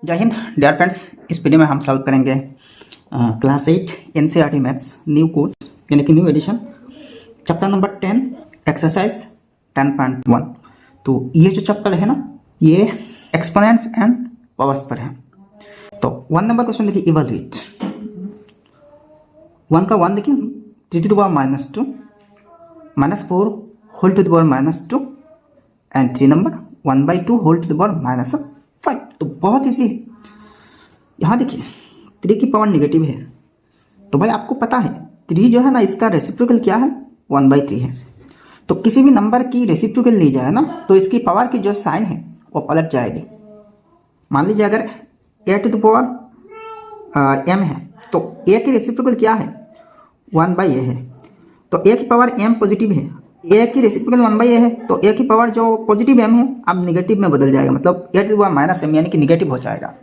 जय हिंद dear friends. इस वीडियो में हम सॉल्व करेंगे class 8 NCERT maths new course यानी कि new edition chapter number 10 exercise 10.1। तो ये जो चैप्टर है ना ये एक्सपोनेंट्स एंड पावर्स पर है। तो 1 नंबर क्वेश्चन देखिए, इवैल्यूएट 1 का 1 देखिए 3 to the power -2 -4 whole to the power -2 and 3 number 1/2 whole to the power -5। तो बहुत इजी है। यहाँ देखिए 3 की पावर नेगेटिव है तो भाई आपको पता है 3 जो है ना इसका रेसिप्रोकल क्या है 1/3 है। तो किसी भी नंबर की रेसिप्रोकल ली जाए ना तो इसकी पावर की जो साइन है वो पलट जाएगी। मान लीजिए अगर a to the power m है तो a की रेसिप्रोकल क्या है 1/a है। तो a की पावर m पॉजिटिव है, a की रेसिप्रोकल 1/a है तो a की पावर जो पॉजिटिव m है अब नेगेटिव में बदल जाएगा, मतलब a to the power -m यानी कि नेगेटिव हो जाएगा।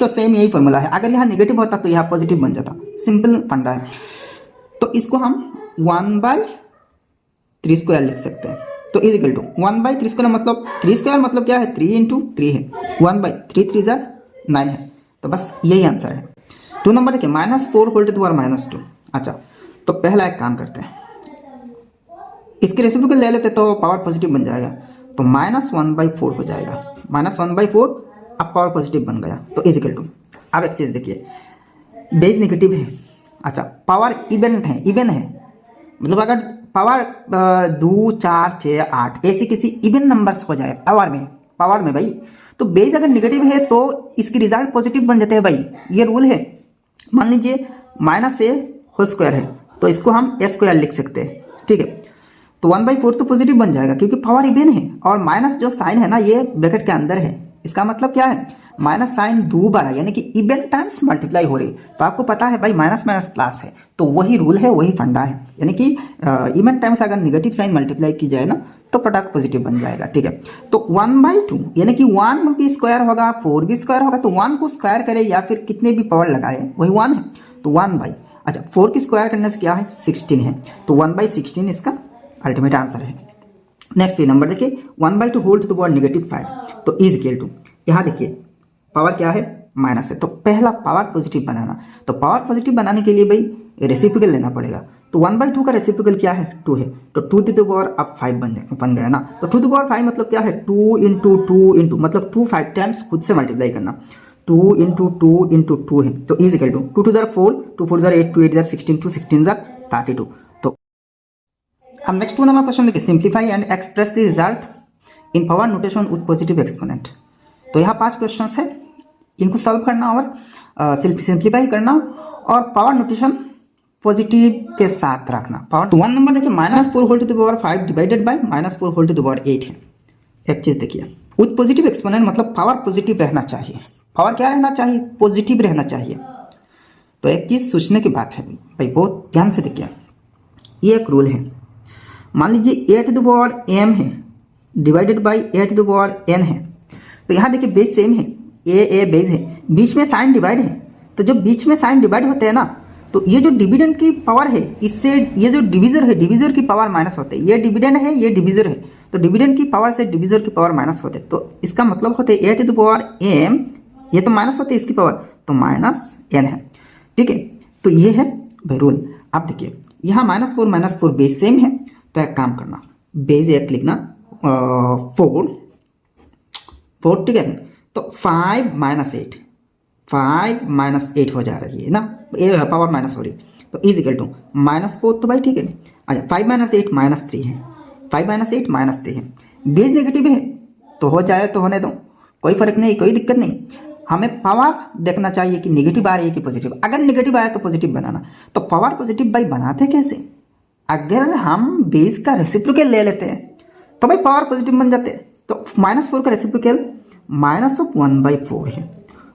तो सेम यही फॉर्मूला है, अगर यहाँ नेगेटिव होता तो यहाँ पॉजिटिव बन जाता। सिंपल फंडा है। तो इसको हम 1/3² लिख सकते हैं। तो इज इक्वल टू 1/3² मतलब 3² मतलब क्या है 3 × 3 है, 1/3 3 = 9 है। तो बस यही आंसर है। 2 नंबर देखिए -4 होल टू द पावर -2। अच्छा तो पहला एक काम करते हैं, इसके रेसिप्रोकल ले लेते तो पावर पॉजिटिव बन जाएगा। तो -1/4 हो जाएगा, -1/4 अब पावर पॉजिटिव बन गया। तो इज इक्वल टू अब एक चीज़ देखिए बेस नेगेटिव है। अच्छा पावर इवन है मतलब अगर पावर 2 4 6 8 ऐसी किसी इवन नंबर्स हो जाए पावर में भाई, तो बेस अगर नेगेटिव है तो इसकी रिजल्ट पॉजिटिव बन जाते हैं भाई, ये रूल है। मान लीजिए -a होल स्क्वायर है तो इसको हम a² लिख सकते हैं, ठीक है। तो 1/4 तो पॉजिटिव बन जाएगा क्योंकि पावर इवन है और माइनस जो साइन है ना ये ब्रैकेट के अंदर है। इसका मतलब क्या है माइनस साइन 2 बार है यानी कि इवन टाइम्स मल्टीप्लाई हो रही। तो आपको पता है भाई माइनस माइनस प्लस है तो वही रूल है, वही फंडा है। यानी कि इवन टाइम्स अगर नेगेटिव साइन मल्टीप्लाई की जाए ना तो प्रोडक्ट पॉजिटिव बन जाएगा, ठीक है। तो 1/2 यानी कि 1 भी स्क्वायर होगा 4 भी स्क्वायर होगा तो 1 को स्क्वायर करे या फिर कितने भी पावर लगाए वही 1 है। तो 4 की स्क्वायर करने से क्या है 16 है। तो 1/16 इसका अल्टीमेट आंसर है। नेक्स्ट नंबर देखिए 1/2 होल टू द पावर -5। तो इज इक्वल टू यहाँ देखिए पावर क्या है माइनस है तो पहला पावर पॉजिटिव बनाना। तो पावर पॉजिटिव बनाने के लिए भाई रेसिप्रोकल लेना पड़ेगा। तो 1/2 का रेसिप्रोकल क्या है 2 है तो 2 टू द पावर अब 5 बन गया ना। तो 2 टू द पावर 5 मतलब क्या है 2 × 2 मतलब 2 5 टाइम्स खुद से मल्टीप्लाई करना। 2 × 2 × 2 है तो इज इक्वल टू 2 2 = 4 2 4 = 8 2 8 = 16 2 16 = 32। तो अब नेक्स्ट 2 नंबर क्वेश्चन देखिए simplify and express the result in power notation with positive exponent. तो यहाँ 5 क्वेश्चन है, इनको सॉल्व करना और सिंप्लीफाई करना और पावर नोटेशन पॉजिटिव के साथ रखना। पावर तो 1 नंबर देखिए -4 whole to the power 5 divided by -4 whole to the power 8 है। एक चीज़ देखिए विथ पॉजिटिव एक्सपोनेंट मतलब पावर पॉजिटिव रहना चाहिए। पावर क्या रहना चाहिए पॉजिटिव रहना चाहिए। तो एक चीज़ सोचने की बात है भाई, बहुत ध्यान से देखिए। ये एक रूल है, मान लीजिए a to the power m है divided by a to the power n है। तो यहाँ देखिए बेस सेम है, a बेस है, बीच में साइन डिवाइड है। तो जब बीच में साइन डिवाइड होते हैं ना तो ये जो डिविडेंड की पावर है इससे ये जो डिविजर है डिविजर की पावर माइनस होते हैं। ये डिविडेंड है ये डिविजर है तो डिविडेंड की पावर से डिविजर की पावर माइनस होते हैं। तो इसका मतलब होते हैं a to the power m, ये तो माइनस होते हैं इसकी पावर तो -n है, ठीक है। तो ये है भाई रूल। अब देखिए यहाँ -4 बेस सेम है तो एक काम करना बेस एक लिखना 4 ठीक है। तो 5 - 8 हो जा रही है ना, ये पावर माइनस हो रही तो इज इक्वल टू -4 तो भाई ठीक है। अच्छा 5 - 8 -3 है, 5 - 8 -3 है। बेस नेगेटिव है तो हो जाए तो होने दो, कोई फर्क नहीं, कोई दिक्कत नहीं। हमें पावर देखना चाहिए कि नेगेटिव आ रही है कि पॉजिटिव। अगर नेगेटिव आया तो पॉजिटिव बनाना। तो पावर पॉजिटिव भाई बनाते कैसे, अगर हम बेस का रेसिप्रोकल ले लेते हैं तो भाई पावर पॉजिटिव बन जाते हैं। तो -4 का रेसिप्रोकल -1/4 है,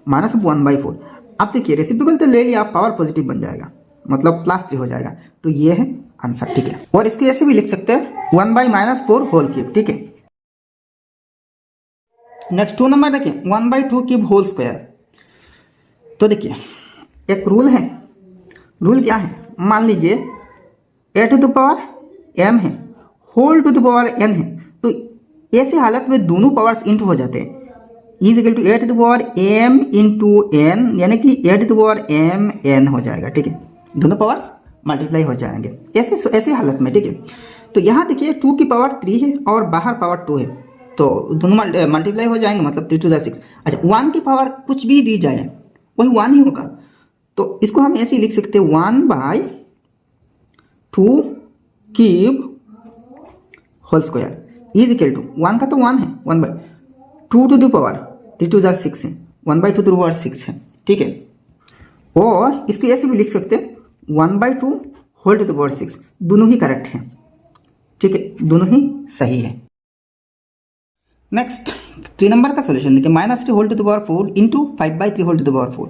-1/4। अब देखिए रेसिप्रोकल तो ले लिया पावर पॉजिटिव बन जाएगा मतलब +3 हो जाएगा। तो ये है आंसर, ठीक है। और इसको ऐसे भी लिख सकते हैं 1/-4 होल क्यूब, ठीक है। नेक्स्ट 2 नंबर देखिए 1/2 क्यूब होल स्क्वायर। तो देखिए एक रूल है, रूल क्या है मान लीजिए a to the power m है whole to the power n है। तो ऐसी हालत में दोनों पावर्स इंटू हो जाते हैं। Is equal to a to the power m into n, यानी कि a to the power m n हो जाएगा। ठीक है, दोनों पावर्स मल्टीप्लाई हो जाएंगे ऐसी हालत में। ठीक है, तो यहाँ देखिए 2 की पावर 3 है और बाहर पावर 2 है, तो दोनों मल्टीप्लाई हो जाएंगे, मतलब 3 to 6। अच्छा, 1 की पावर कुछ भी दी जाए वही 1 ही होगा, तो इसको हम ऐसे ही लिख सकते हैं 1/2 cube whole square is equal to 1 का तो 1 है, 1/2 टू द पावर 3 to 6 है, 1/2 टू द पावर 6 है। ठीक है, और इसको ऐसे भी लिख सकते हैं 1/2 होल टू द पावर 6। दोनों ही करेक्ट हैं। ठीक है, दोनों ही सही है। नेक्स्ट 3 नंबर का सोल्यूशन देखिए, -3 whole to the power 4 into 5/3 whole to the power 4।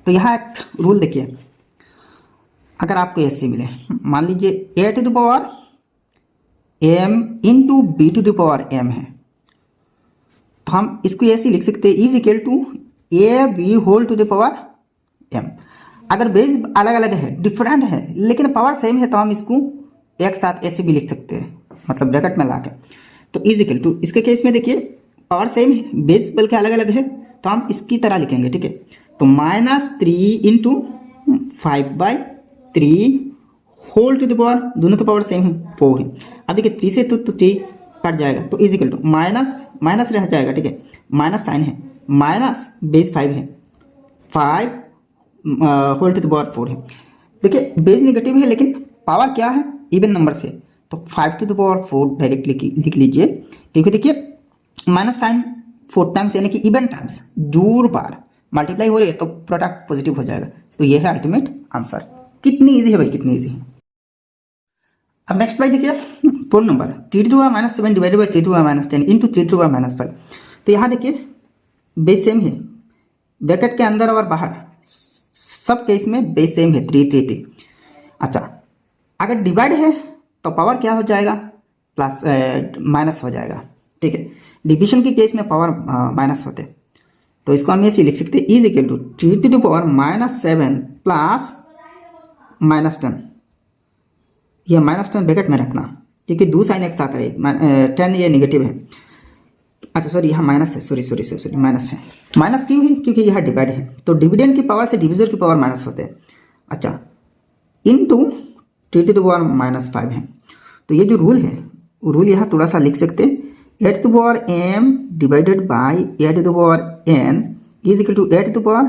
तो यहाँ एक रूल देखिए, अगर आपको ऐसे मिले, मान लीजिए a to the power m into B to the power m है, तो हम इसको ऐसे लिख सकते हैं is equal to A B whole to the power m। अगर बेस अलग अलग है, डिफरेंट है, लेकिन पावर सेम है, तो हम इसको एक साथ ऐसे भी लिख सकते हैं, मतलब ब्रैकेट में ला के। तो इज इक्वल टू, इसके केस में देखिए पावर सेम है, बेस बल्कि अलग अलग है, तो हम इसकी तरह लिखेंगे। ठीक है, तो -3 into 5/3 whole to the power, दोनों के पावर सेम है, 4 है। अब देखिए 3 से तो 3 कट जाएगा, तो इज इक्वल टू माइनस रह जाएगा। ठीक है, माइनस साइन है, माइनस बेस 5 है, 5 होल टू द पावर 4 है। देखिए बेस नेगेटिव है, लेकिन पावर क्या है, इवन नंबर से, तो 5 टू द पावर 4 डायरेक्टली लिख लीजिए, क्योंकि देखिए माइनस साइन 4 टाइम्स यानी कि इवन टाइम्स जोड़ बार मल्टीप्लाई हो रही है, तो प्रोडक्ट पॉजिटिव हो जाएगा। तो ये है अल्टीमेट आंसर। कितनी इजी है भाई, कितनी इजी है। अब नेक्स्ट भाई देखिए 4 number, 3 to the power -7 divided by 3 to the power -10 into 3 to the power -5। तो यहाँ देखिए बेस सेम है, ब्रैकेट के अंदर और बाहर सब केस में बेस सेम है, 3 3 3। अच्छा, अगर डिवाइड है तो पावर क्या हो जाएगा, प्लस माइनस हो जाएगा। ठीक है, डिविजन के केस में पावर माइनस होते, तो इसको हम ऐसे लिख सकते हैं is equal to 3 to the power -7 plus -10। यह -10 ब्रैकेट में रखना, क्योंकि दो साइन एक साथ रहे, 10 ये नेगेटिव है। अच्छा सॉरी, यहाँ माइनस है, सॉरी माइनस है। माइनस क्यों है, क्योंकि यह डिवाइड है, तो डिविडेंड की पावर से डिविजर की पावर माइनस होते हैं। अच्छा, इनटू 3 to the power -5 है। तो ये जो रूल है, रूल यहाँ थोड़ा सा लिख सकते हैं, 8 to the power m divided by 8 to the power n is equal to 8 to the power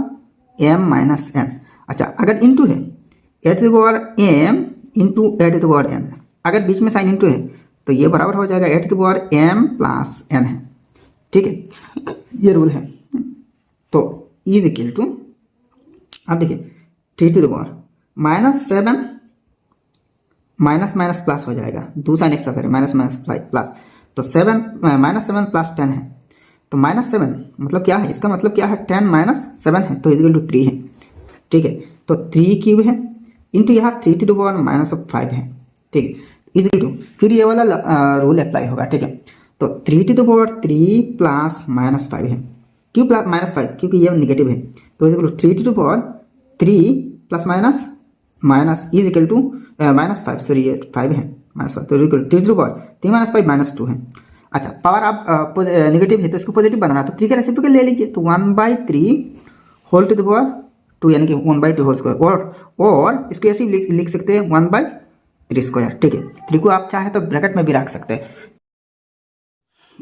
m minus n। अच्छा, अगर इनटू है 8 to the power m into 8 to the power n, अगर बीच में साइन इंटू है तो ये बराबर हो जाएगा 8 to the power m plus n है। ठीक है, ये रूल है। तो इज इक्वल टू, अब देखिए 3 to the power -7 minus minus plus हो जाएगा, दो साइन एक साथ है, माइनस माइनस प्लस, तो -7 प्लस 10 है, तो -7 मतलब क्या है, इसका मतलब क्या है 10 - 7 है, तो इक्वल टू 3 है। ठीक है, तो 3 क्यूब है इंटू यहाँ 3 to the power -5 है। ठीक है, इक्वल टू, फिर ये वाला रूल अप्लाई होगा। ठीक है, तो 3 to the power 3 प्लस -5 है, क्यों प्लस -5, क्योंकि ये नेगेटिव है, तो equal to 3 to the power 3 plus minus is equal to -5, sorry ये 5 है, -5, तो इक्वल 3 to the power 3 - 5 -2 है। अच्छा, पावर आप नेगेटिव है तो इसको पॉजिटिव बनाना, तो 3 का रेसिप्रोकल ले लीजिए, तो 1/3 होल टू द पावर 2 यानी कि 1/2 होल स्क्वायर, और इसको ऐसे लिख सकते हैं 1/3 स्क्वायर। ठीक है, 3 को आप चाहे तो ब्रैकेट में भी रख सकते हैं।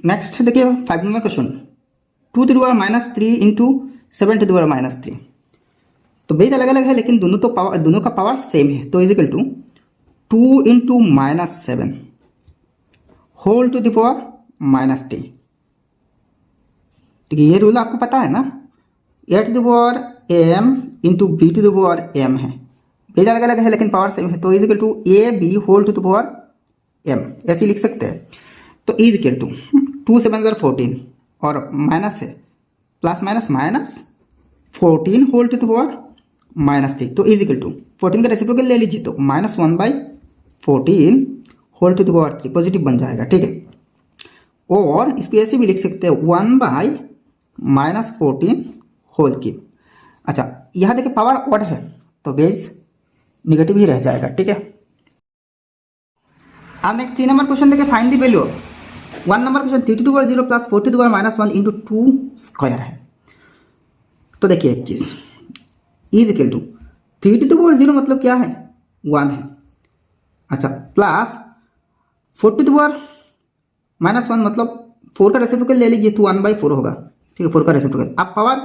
नेक्स्ट देखिए 5 number question, 2 to the power -3 into 7 to the power -3। तो बेस अलग अलग है, लेकिन दोनों का पावर सेम है, तो is equal to 2 into -7 whole to the power -3। ठीक है, ये रूल आपको पता है ना, 8 to the power m into B to the power m है, बेस अलग अलग है लेकिन पावर सेम है, तो is equal to A B whole to the power m, ऐसे लिख सकते हैं। तो इज इक्वल टू 2 7 14 और माइनस है, plus minus 14 whole to the power -3, तो इज इक्वल टू 14 का रेसिप्रोकल ले लीजिए, तो -1/14 whole to the power 3 positive बन जाएगा। ठीक है, और इसको ऐसे भी लिख सकते हैं 1/-14 होल क्यूब। अच्छा, यहाँ देखिए पावर ऑड है, तो बेस निगेटिव ही रह जाएगा। ठीक है, अब नेक्स्ट 3 नंबर क्वेश्चन देखिए, find the value of 1 number question 3 to the power 0 plus 4 to the power minus 1 into 2 square है। तो देखिए एक चीज़ is equal to 3 to the power 0 मतलब क्या है 1 है। अच्छा plus 4 to the power minus 1 मतलब 4 का रेसिप्रोकल ले लीजिए तो 1/4 होगा। ठीक है 4 का रेसिप्रोकल अब पावर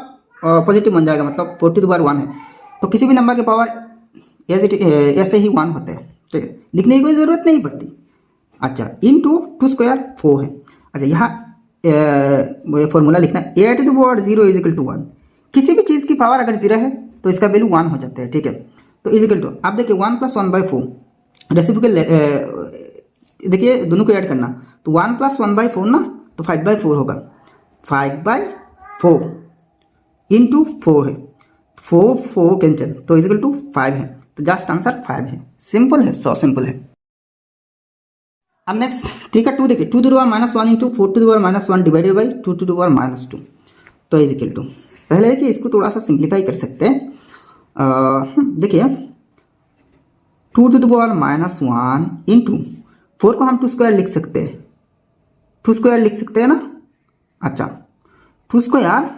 पॉजिटिव बन जाएगा मतलब 4 टू द पावर 1 है तो किसी भी नंबर के पावर ऐसे ही 1 होते हैं। ठीक है लिखने की कोई ज़रूरत नहीं पड़ती। अच्छा इंटू 2 स्क्वायर 4 है। अच्छा यहाँ फॉर्मूला लिखना है a to the power 0 is equal to 1। किसी भी चीज़ की पावर अगर 0 है तो इसका वैल्यू 1 हो जाता है। ठीक है तो इज इक्वल टू आप देखिए 1 प्लस 1/4 रेसिप्रोकल देखिए दोनों को ऐड करना तो 1 प्लस 1/4 ना तो 5/4 होगा 5/4 इंटू 4 है 4 कैंसिल तो इज इक्वल टू 5 है तो जस्ट आंसर 5 है। सिंपल है सो सिंपल है। अब नेक्स्ट 3 का 2 देखिए 2 to the power minus 1 into 4 to the power minus 1 divided by 2 to the power minus 2 तो इज इक्वल टू पहले है कि इसको थोड़ा सा सिंप्लीफाई कर सकते हैं। देखिए 2 to the power minus 1 into 4 को हम 2 स्क्वायर लिख सकते हैं 2 स्क्वायर लिख सकते हैं ना। अच्छा 2 square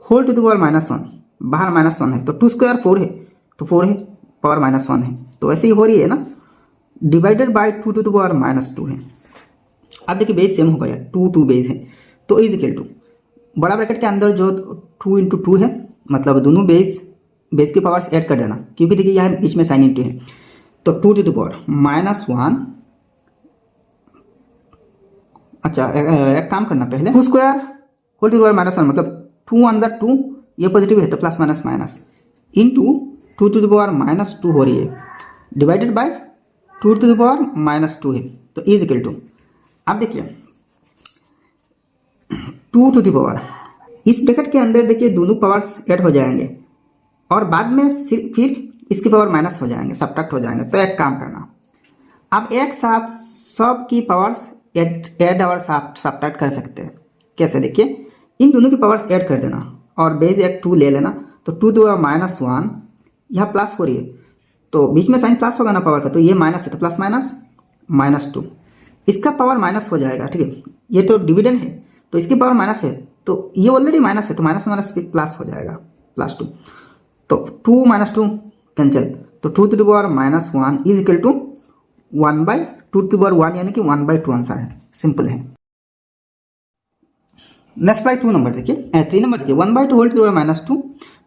whole to the power minus 1 बाहर माइनस 1 है तो 2 स्क्वायर 4 है तो 4 है पावर माइनस 1 है तो ऐसे ही हो रही है ना divided by 2 to the power minus 2 है। अब देखिए बेस सेम हो गया 2 बेस है तो इज इक्वल टू बड़ा ब्रैकेट के अंदर जो 2 इंटू 2 है मतलब दोनों बेस की पावर्स ऐड कर देना क्योंकि देखिए यहाँ बीच में साइन इंटू है तो 2 टू द पावर माइनस 1। अच्छा एक काम करना पहले 2 square whole to the power minus 1 मतलब 2 1 + 2 ये पॉजिटिव है तो plus minus minus into 2 to the power minus 2 हो रही है divided by 2 to the power minus 2 है तो इज इक्वल टू अब देखिए 2 टू द पावर इस ब्रैकेट के अंदर देखिए दोनों पावर्स ऐड हो जाएंगे और बाद में फिर इसकी पावर माइनस हो जाएंगे सब्ट्रैक्ट हो जाएंगे। तो एक काम करना अब एक साथ सब की पावर्स ऐड और सब्ट्रैक्ट कर सकते हैं। कैसे देखिए इन दोनों की पावर्स ऐड कर देना और बेस एक 2 ले लेना तो 2 टू द पावर माइनस 1 यहाँ प्लस हो रही है तो बीच में साइन प्लस होगा ना पावर का तो ये माइनस है तो प्लस माइनस माइनस 2 इसका पावर माइनस हो जाएगा। ठीक है ये तो डिविडेंड है तो इसकी पावर माइनस है तो ये ऑलरेडी माइनस है तो माइनस माइनस फिर प्लस हो जाएगा +2 तो 2 - 2 कैंसिल तो 2 to the power minus 1 is equal to 1/2 to the power 1 यानी कि 1/2 आंसर है। सिंपल है। नेक्स्ट बाय 2 नंबर देखिए 3 नंबर देखिए 1/2 whole to the power minus 2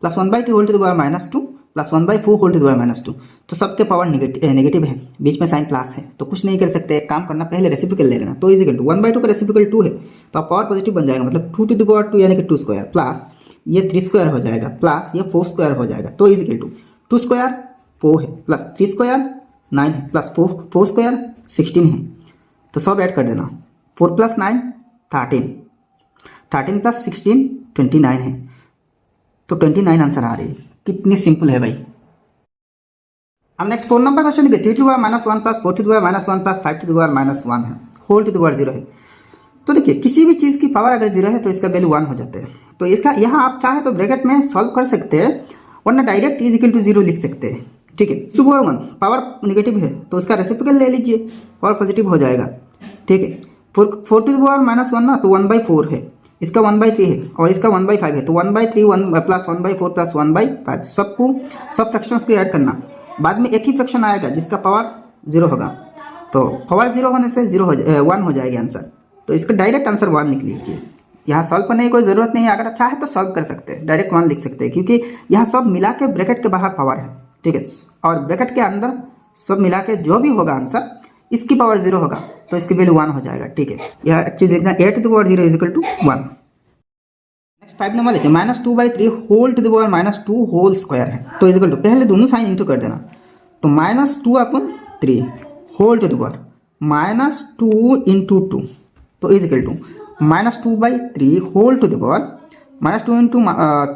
plus 1/2 whole to the power minus 2 plus 1/4 whole to the power minus 2 तो सबके power negative है बीच में साइन प्लस है तो कुछ नहीं कर सकते। एक काम करना पहले रेसिप्रोकल ले लेना तो इज इक्वल टू 1/2 का रेसिप्रोकल 2 है तो पावर पॉजिटिव बन जाएगा मतलब 2 टू द पावर 2 यानी कि 2 स्क्वायर प्लस ये 3 स्क्वायर हो जाएगा प्लस ये 4 स्क्वायर हो जाएगा तो इज इक्वल टू 2 स्क्वायर 4 है प्लस 3 स्क्वायर 9 है प्लस 4 स्क्वायर 16 है तो सब ऐड कर देना 4 + 9 13 + 16 29 है तो 29 आंसर आ रही है। कितनी सिंपल है भाई। अब नेक्स्ट 4 नंबर क्वेश्चन देखिए 3 to the power -1 plus 4 to the power -1 plus 5 to the power -1 है होल टू द पावर 0 है। तो देखिए किसी भी चीज़ की पावर अगर 0 है तो इसका वैल्यू 1 हो जाता है तो इसका यहाँ आप चाहे तो ब्रैकेट में सॉल्व कर सकते हैं वरना डायरेक्ट इज इक्वल टू 0 लिख सकते हैं। ठीक है 2 पावर 1 पावर नेगेटिव है तो उसका रेसिप्रोकल ले लीजिए पावर पॉजिटिव हो जाएगा। ठीक है 4 टू द पावर -1 ना तो 1/4 है इसका 1/3 है और इसका 1/5 है तो 1/3 1 प्लस 1/4 प्लस 1/5 सब फ्रैक्शंस को ऐड करना बाद में एक ही फ्रैक्शन आएगा जिसका पावर 0 होगा तो पावर 0 होने से 1 हो जाएगी आंसर तो इसका डायरेक्ट आंसर 1 लिख लीजिए। यहाँ सॉल्व करने की कोई ज़रूरत नहीं है अगर चाहे तो सॉल्व कर सकते हैं डायरेक्ट 1 लिख सकते हैं क्योंकि यहाँ सब मिला के ब्रैकेट के बाहर पावर है। ठीक है और ब्रैकेट के अंदर सब मिला के जो भी होगा आंसर इसकी पावर 0 होगा तो इसकी वैल्यू 1 हो जाएगा। ठीक है यह एक चीज़ देखना 8 to the power 0 is equal to 1। Next 5 number देखिए -2/3 whole to the power -2 whole square है तो इज इक्वल टू पहले दोनों साइन इंटू कर देना तो -2/3 whole to the power -2 into 2 तो is equal to -2/3 whole to the power -2 into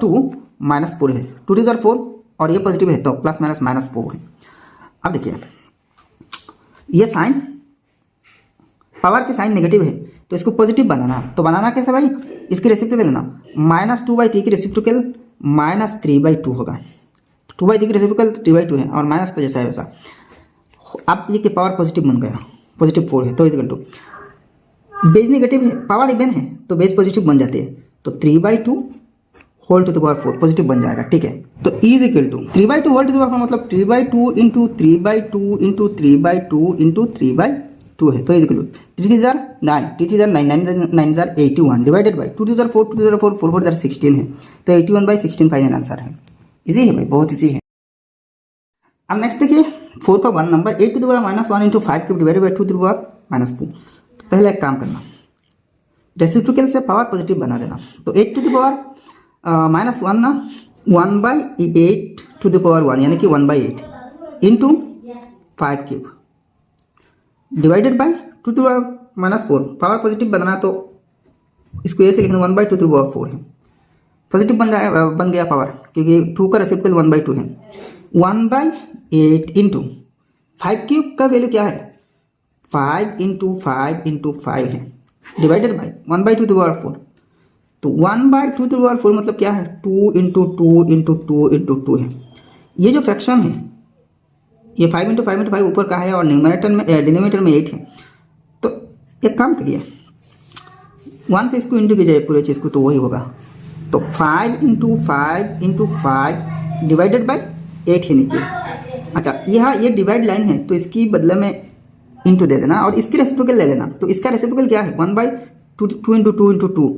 2 -4 है 2 टू 4 और ये पॉजिटिव है तो प्लस माइनस -4 है। अब देखिए ये साइन पावर के साइन नेगेटिव है तो इसको पॉजिटिव बनाना तो बनाना कैसे भाई इसकी रेसिप्रोकल लेना -2/3 की रेसिप्रोकल -3/2 होगा 2/3 की रेसिप्रोकल 3/2 है और माइनस तो जैसा है वैसा अब ये के पावर पॉजिटिव बन गया पॉजिटिव 4 है तो is equal to base negative है, पावर इवन है तो बेस पॉजिटिव बन जाते हैं, तो 3/2 whole to the power 4 positive बन जाएगा, ठीक है। तो is equal to 3/2 whole to the power 4 मतलब 3/2 इंटू 3/2 इंटू 3/2 इंटू 3/2 है, तो is equal to 3 × 9, 3 × 9, 9 × 81 divided by 2 × 4, 2 × 4, 4 × 16 है, तो 81/16 फाइनल आंसर है। इजी है भाई, बहुत इजी है। अब नेक्स्ट देखिए 4 का 1 number 8 to the power -1 into 5 cube divided by 2 to the power -2। तो पहले एक काम करना, रेसिप्रोकल से पावर पॉजिटिव बना देना, तो 8 टू द पावर -1 ना 1/8 टू द पावर 1 यानी कि 1/8 into 5 cube divided by 2 to the power -4। Power positive बनाना तो इसको ऐसे लिखना 1/2 टू द पावर 4 है, पॉजिटिव बन गया पावर, क्योंकि 2 का रेसिप्रोकल 1/2 है। 1/8 इंटू 5 क्यूब का वैल्यू क्या है, 5 इंटू 5 इंटू 5 है, divided by 1/2 to the power 4। तो 1/2 टू द पावर 4 मतलब क्या है, 2 इंटू 2 इंटू 2 इंटू 2 है। ये जो फ्रैक्शन है ये 5 इंटू 5 इंटू 5 ऊपर का है और डिनोमिनेटर में 8 है। तो एक काम करिए 1 से इसको इंटू कीजिए पूरे चीज़ को, तो वही होगा। तो 5 इंटू 5 इंटू 5 डिवाइडेड बाई 8 है नीचे। अच्छा यहाँ ये डिवाइड लाइन है तो इसकी बदले में इंटू दे देना और इसकी रेसिप्रोकल ले लेना। तो इसका रेसिप्रोकल क्या है 1/2 इंटू 2 इंटू 2।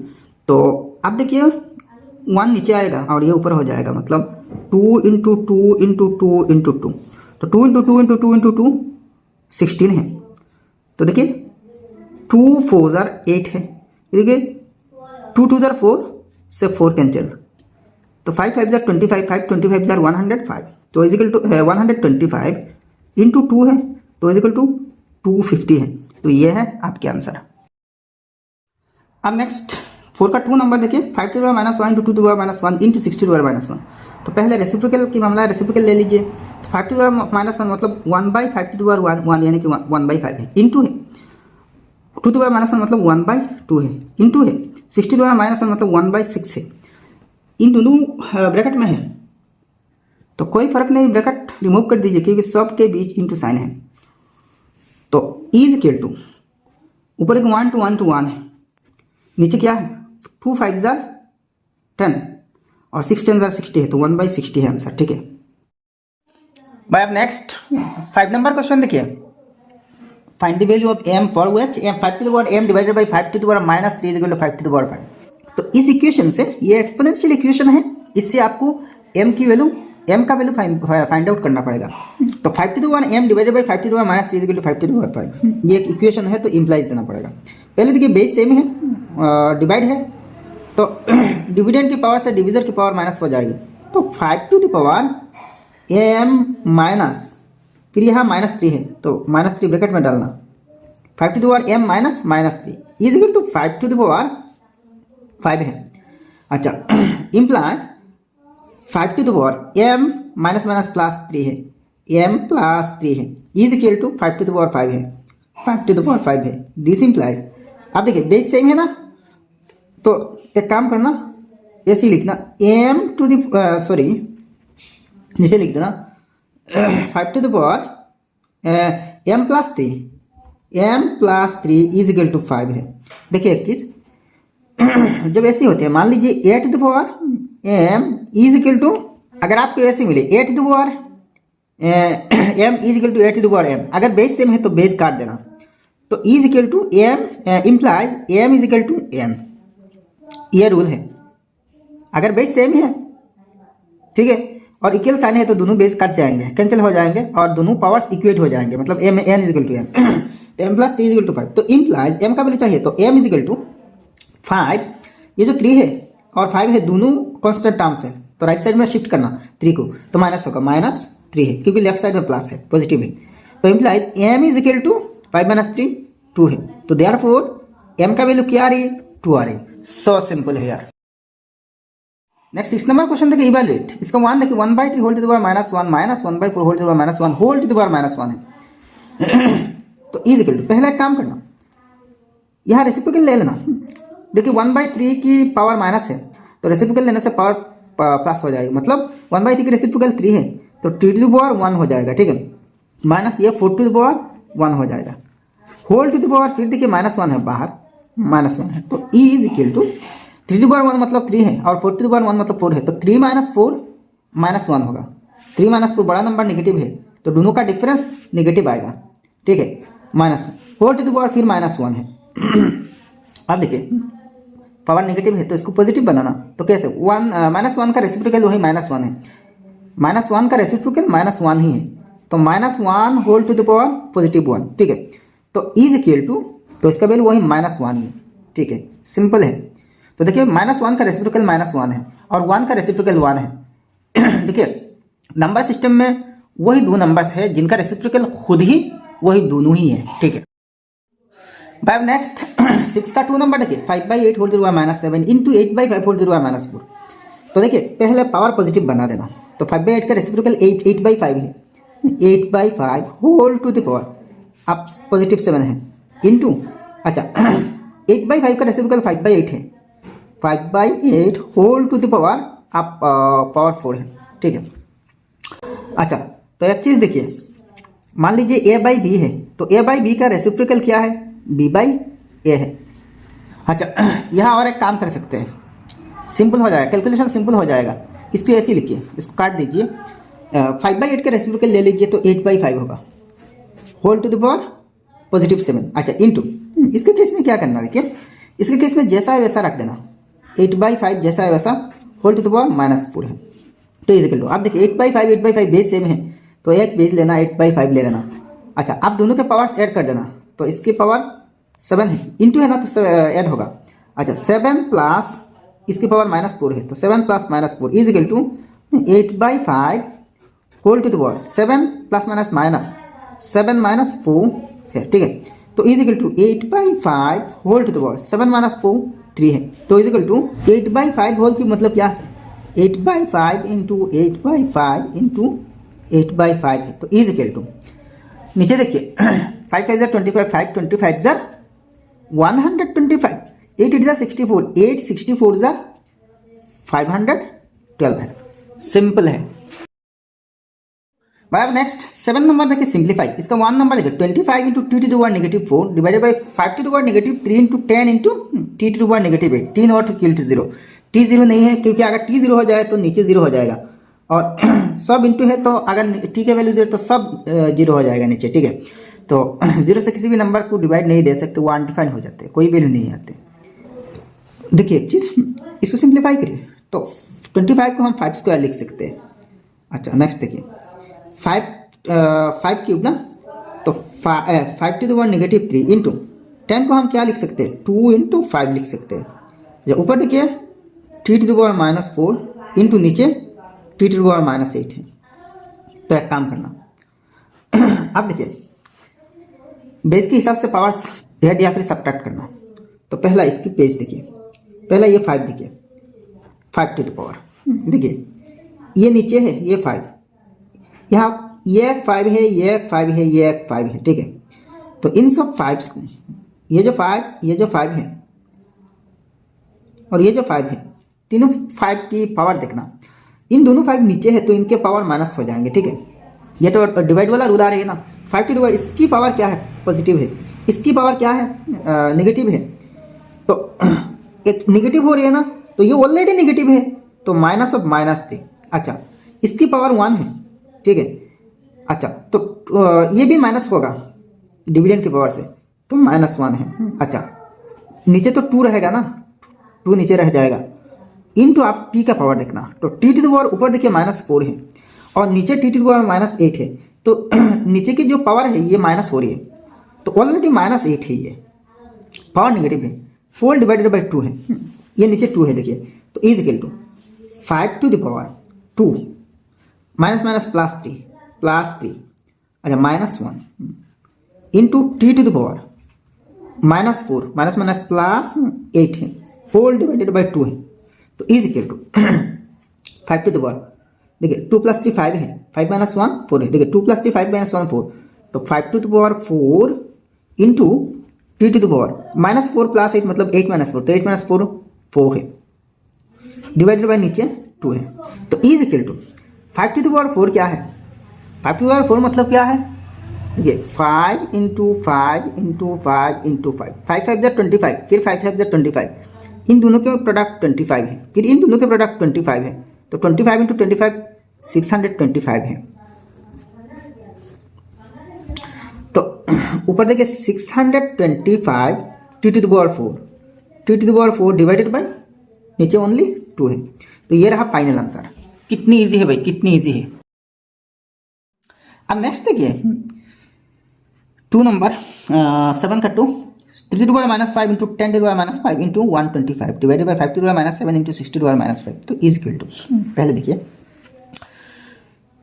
तो अब देखिए 1 नीचे आएगा और ये ऊपर हो जाएगा, मतलब 2 इंटू 2 इंटू 2 इंटू 2। तो 2 इंटू 2 इंटू 2 इंटू 2 16 है। तो देखिए 2 4 जार 8 है, देखिए 2 2 जार 4 से 4 कैंसिल, तो 5 5 जार 25, 5 25 जार 105, तो इजिकल टू 125 इंटू 2 है, तो इजिकल टू 250 है। तो ये है आपके आंसर। अब नेक्स्ट 4 का 2 नंबर देखिए 5 to the power -1 into 2 to the power -1 into 6 to the power -1। तो पहले रेसिप्रोकल की मामला है, रेसिप्रोकल ले लीजिए। तो 5 टू द पावर -1 मतलब 1/5 टू द पावर 1 यानी कि 1/5 है, इंटू है 2 टू द पावर -1 मतलब 1/2 है, इंटू है 6 टू द पावर -1 मतलब 1/6 है। इन दोनों ब्रैकेट में है तो कोई फर्क नहीं, ब्रैकेट रिमूव कर दीजिए क्योंकि सब के बीच इंटू साइन है। तो इज इक्वल टू ऊपर एक 1 to 1 to 1 है, नीचे क्या है 2 5 जार 10 और 6 10 जार 60 है, तो 1/60 है आंसर, ठीक है भाई। अब नेक्स्ट 5 नंबर क्वेश्चन देखिए, find the value of m for which m 5 to the power m divided by 5 to the power -3 is equal to 5 to the power 5। तो इस इक्वेशन से, ये एक्सपोनेंशियल इक्वेशन है, इससे आपको m का वैल्यू फाइंड आउट करना पड़ेगा। तो 5 to the power m divided by 5 to the power -3 is equal to 5 to the power 5, ये एक इक्वेशन है तो इम्प्लाइज देना पड़ेगा। पहले देखिए बेस सेम है, डिवाइड है, तो डिविडेंड की पावर से डिविजर की पावर माइनस हो जाएगी। तो 5 to the power m minus, फिर यहाँ -3 है तो -3 ब्रैकेट में डालना, 5 to the power m minus -3 is equal to 5 to the power 5 है। अच्छा implies 5 to the power m minus minus +3 है, m +3 है, is equal to 5 to the power 5 है, 5 टू द पावर 5 है। दिस इम्प्लाइज, अब देखिए बेस सेम है ना, तो एक काम करना ऐसे ही लिखना m टू द नीचे लिख देना 5 to the power m + 3 is equal to 5 है। देखिए एक चीज़ जब ऐसे होते हैं, मान लीजिए 8 to the power m is equal to, अगर आपको ऐसे मिले 8 to the power m is equal to 8 to the power m, अगर बेस सेम है तो बेस काट देना, तो is equal to m implies m is equal to n, ये रूल है। अगर बेस सेम है ठीक है और इक्वल साइन है तो दोनों बेस कट जाएंगे, कैंसिल हो जाएंगे और दोनों पावर्स इक्वेट हो जाएंगे, मतलब m n is equal to n, m + 3 is equal to 5। तो इम्प्लाइज m का वैल्यू चाहिए तो m इज इक्वल टू 5, ये जो 3 है और 5 है दोनों कांस्टेंट टर्म्स है, तो राइट साइड में शिफ्ट करना 3 को, तो माइनस होगा, -3 है क्योंकि लेफ्ट साइड में प्लस है, पॉजिटिव है। तो implies m is equal to 5 - 3 2 है, तो देयरफॉर m का वैल्यू क्या आ रही है 2 आ रही है। सो सिंपल है यार। नेक्स्ट 6 नंबर क्वेश्चन देखिए, इवैल्यूएट, इसका 1 देखिए 1/3 whole to the power -1 minus 1/4 whole to the power -1 whole to the power -1 है। तो इज इक्वल टू, पहला एक काम करना यहाँ रेसिप्रोकल ले लेना। देखिए 1/3 की पावर माइनस है तो रेसिप्रोकल लेने से पावर प्लस हो जाएगी, मतलब 1/3 की रेसिप्रोकल 3 है तो 3 टू द पावर 1 हो जाएगा, ठीक है, माइनस ये 4 टू द पावर 1 हो जाएगा, होल टू द पावर फिर देखिए -1 है बाहर -1 है। तो e इज इक्वल टू 3^1 मतलब 3 है और 4^1 मतलब 4 है, तो 3 - 4 -1 होगा। 3 - 4 बड़ा नंबर नेगेटिव है, तो दोनों का डिफरेंस नेगेटिव आएगा, ठीक है। -1 4 फिर -1 है। अब देखिए पावर नेगेटिव है तो इसको पॉजिटिव बनाना, तो कैसे, -1 का रेसिप्रोकल वही -1 है, -1 का रेसिप्रोकल -1 ही है, तो -1 होल टू द पावर +1, ठीक है। तो इज इक्वल टू, तो इसका वैल्यू वही -1 ही है, ठीक है, सिंपल है। तो देखिए -1 का रेसिप्रोकल -1 है और 1 का रेसिप्रोकल 1 है। देखिए नंबर सिस्टम में वही दो नंबर्स है जिनका रेसिप्रोकल खुद ही वही दोनों ही है, ठीक है। बाय नेक्स्ट 6 का 2 नंबर देखिए 5/8 whole to the power -7 into 8/5 whole to the power -4। तो देखिए पहले पावर पॉजिटिव बना देना, तो 5/8 का रेसिप्रोकल 8/5 है, 8/5 होल टू द पावर अब पॉजिटिव 7 है इंटू, अच्छा 8/5 का रेसिप्रोकल 5/8 है, 5/8 होल टू द पावर आप पावर 4 है, ठीक है। अच्छा तो एक चीज़ देखिए, मान लीजिए a/b है, तो a/b का रेसिप्रोकल क्या है, b/a है। अच्छा यहाँ और एक काम कर सकते हैं, सिंपल हो जाएगा, कैलकुलेशन सिंपल हो जाएगा। इसको ऐसे लिखिए, इसको काट दीजिए, 5/8 का रेसिप्रोकल ले लीजिए तो 8/5 होगा, होल टू द पावर +7। अच्छा इंटू, इसके केस में क्या करना, देखिए इसके केस में जैसा है वैसा रख देना, 8/5 जैसा है वैसा होल टू द पावर -4 है, तो इज इक्वल टू, आप देखिए 8/5 बेस सेम है तो एक बेस लेना, 8/5 ले लेना। अच्छा आप दोनों के पावर्स ऐड कर देना, तो इसकी पावर 7 है, इंटू है ना तो ऐड होगा। अच्छा 7 प्लस इसकी पावर -4 है, तो 7 plus -4 is equal to 8/5 whole to the power 7 plus minus 7 - 4 है, ठीक है। तो is equal to 8/5 whole to the power 7 - 4 3 है, तो इज इक्वल टू 8/5 होल की मतलब क्या है, 8/5 इंटू 8/5 इंटू 8/5 है, तो इज इक्वल टू, नीचे देखिए 5 5 25, 5 25 125, 8 8 64, 8 64 512 है, सिंपल है। भाई अब नेक्स्ट 7 नंबर देखिए सिंप्लीफाई, इसका 1 नंबर देखिए 25 into T to the power -4 divided by 5 to the power -3 into 10 into T to the power -8, 3 और इक्वल टू 0, टी 0 नहीं है क्योंकि अगर टी 0 हो जाए तो नीचे 0 हो जाएगा, और सब इंटू है तो अगर टी का वैल्यू 0 तो सब 0 हो जाएगा नीचे, ठीक है। तो 0 से किसी भी नंबर को डिवाइड नहीं दे सकते, वो अनडिफाइंड हो जाते हैं, कोई वैल्यू नहीं आते। देखिए एक चीज़, इसको सिंप्लीफाई करिए तो 25 को हम 5 स्क्वायर लिख सकते हैं। अच्छा नेक्स्ट देखिए 5 क्यूब ना, तो 5 टू द पावर -3 इंटू 10 को हम क्या लिख सकते हैं, 2 इंटू 5 लिख सकते हैं। या ऊपर देखिए T to the power -4 into नीचे टी टू द पावर -8 है। तो एक काम करना अब देखिए बेस के हिसाब से पावर्स ऐड या फिर सब्ट्रैक्ट करना, तो पहला इसकी पेज देखिए, पहला ये 5 देखिए, 5 टू द पावर, देखिए ये नीचे है, ये 5, यहाँ ये एक 5 है, ये एक 5 है, ये एक 5 है, ठीक है। तो इन सब 5 को, ये जो 5 है और ये जो 5 है, तीनों 5 की पावर देखना, इन दोनों 5 नीचे है तो इनके पावर माइनस हो जाएंगे, ठीक है। ये तो डिवाइड वाला रूल आ रही है ना, 5 टू डिवाइड, इसकी पावर क्या है, पॉजिटिव है, इसकी पावर क्या है, नेगेटिव है, तो एक नेगेटिव हो रही है ना, तो ये ऑलरेडी नेगेटिव है तो माइनस ऑफ माइनस थी। अच्छा इसकी पावर 1 है, ठीक है। अच्छा तो ये भी माइनस होगा डिविडेंड की पावर से, तो -1 है। अच्छा नीचे तो 2 रहेगा ना, 2 नीचे रह जाएगा, इनटू आप टी का पावर देखना, तो टी टू द पावर ऊपर देखिए -4 है और नीचे टी टू द पावर -8 है, तो नीचे की जो पावर है ये माइनस हो रही है, तो ऑलरेडी -8 है, ये पावर नेगेटिव है, 4 डिवाइडेड बाई 2 है, ये नीचे 2 है देखिए, तो is equal to 5 to the power 2 minus minus +3, अच्छा -1 into T to the power -4 minus minus +8 है, होल डिवाइडेड बाई 2 है, तो is equal to 5 to the power, देखिए 2 + 3 5 है, 5 - 1 4 है, देखिए 2 + 3 5 - 1 4, तो 5 to the power 4 into T to the power -4 + 8 मतलब 8 - 4, तो 8 - 4 4 है, डिवाइडेड बाई नीचे 2 है, तो is equal to 5 to the power 4 क्या है, 5 टू द पावर 4 मतलब क्या है, देखिए 5 इंटू 5 इंटू 5 इंटू 5, 5 5 ज़ा 25, फिर 5 5 ज़ा 25, इन दोनों के प्रोडक्ट 25 है, फिर इन दोनों के प्रोडक्ट 25 है, तो 25 इंटू 25 625 है। तो ऊपर देखिए 625 t to the power 4, t to the power 4 divided by नीचे ओनली 2 है। तो ये रहा फाइनल आंसर। कितनी इजी है भाई, कितनी इजी है। अब नेक्स्ट देखिए 2 नंबर 7 का 2, 3 to the power -5 into 10 to the power -5 into 125 divided by 5 to the power -7 into 6 to the power -5। तो इज इक्वल टू, पहले देखिए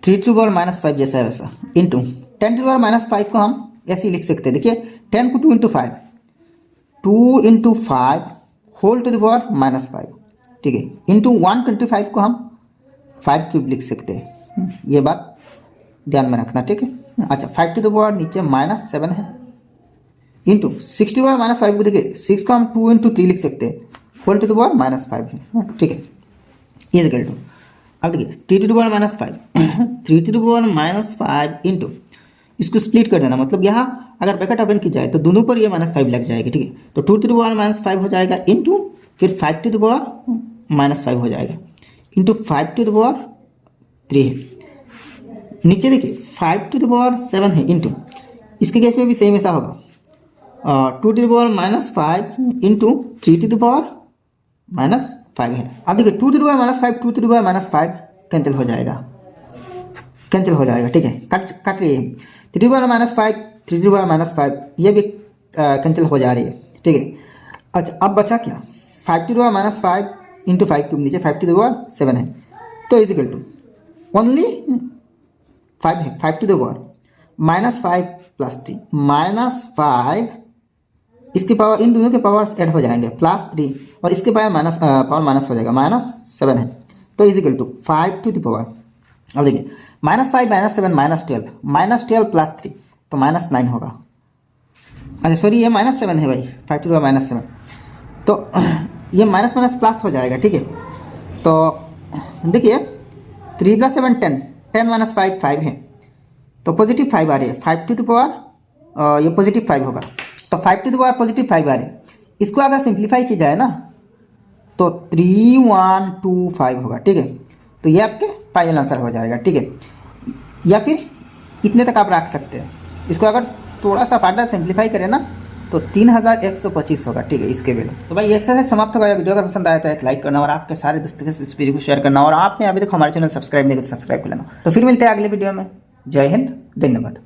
3 टू द पावर -5 जैसा है वैसा इंटू 10 टू द पावर -5 को हम ऐसे ही लिख सकते हैं। देखिए 10 को 2 into 5, 2 into 5 whole to the power -5, ठीक है, इंटू 125 को हम 5 क्यूब लिख सकते हैं। ये बात ध्यान में रखना, ठीक है। अच्छा 5 टू द पावर नीचे -7 है, इंटू 6 टू द पावर -5 को देखिए 6 को हम 2 इंटू 3 लिख सकते हैं, होल टू द पावर -5 है, ठीक है। ये इक्वल टू, अब देखिए 3 to the power -5 3 to the power -5 into, इसको स्प्लिट कर देना, मतलब यहाँ अगर ब्रैकेट ओपन की जाए तो दोनों पर ये -5 लग जाएगी, ठीक है। तो 2 टू द पावर -5 हो जाएगा इंटू फिर 5 टू द पावर -5 हो जाएगा इंटू 5 टू द पावर 3 है। नीचे देखिए 5 टू द पावर 7 है इंटू, इसके केस में भी सेम ऐसा होगा, 2 to the power -5 into 3 to the power -5 है। अब देखिए 2 to the power -5 2 to the power -5 cancel हो जाएगा, कैंसिल हो जाएगा, ठीक है, कट रही है। 3 to the power -5 3 to the power -5 ये भी कैंसिल हो जा रही है, ठीक है। अच्छा अब बचा क्या, 5 to the power -5 into 5 cube, नीचे 5 टू द पावर 7 है, तो इज इक्वल टू ओनली 5 है, 5 टू द पावर -5 प्लस 3 -5, इसके पावर, इन दोनों के पावर्स ऐड हो जाएंगे, +3 और इसके पावर माइनस हो जाएगा, -7 है, तो is equal to 5 to the power, अब देखिए -5 -7 -12 प्लस 3 तो -9 होगा। अच्छा सॉरी ये -7 है भाई, 5 टू द पावर -7, तो ये माइनस माइनस प्लस हो जाएगा, ठीक है। तो देखिए 3 + 7 10, 10 - 5 5 है, तो पॉजिटिव 5 आ रही है, 5 टू द पावर ये पॉजिटिव 5 होगा, तो 5 टू द पावर पॉजिटिव 5 आ रही है। इसको अगर सिंप्लीफाई की जाए ना तो 3125 होगा, ठीक है। तो ये आपके फाइनल आंसर हो जाएगा, ठीक है। या फिर इतने तक आप रख सकते हैं, इसको अगर थोड़ा सा फर्दर सिंप्लीफाई करें ना तो 3125 होगा, ठीक है, इसके वैल्यू। तो भाई एक्सरसाइज समाप्त हो गया। वीडियो अगर पसंद आया तो एक लाइक करना और आपके सारे दोस्तों के साथ इस वीडियो को शेयर करना, और आपने अभी तक हमारे चैनल सब्सक्राइब नहीं किया तो सब्सक्राइब कर लेना। तो फिर मिलते हैं अगले वीडियो में। जय हिंद, धन्यवाद।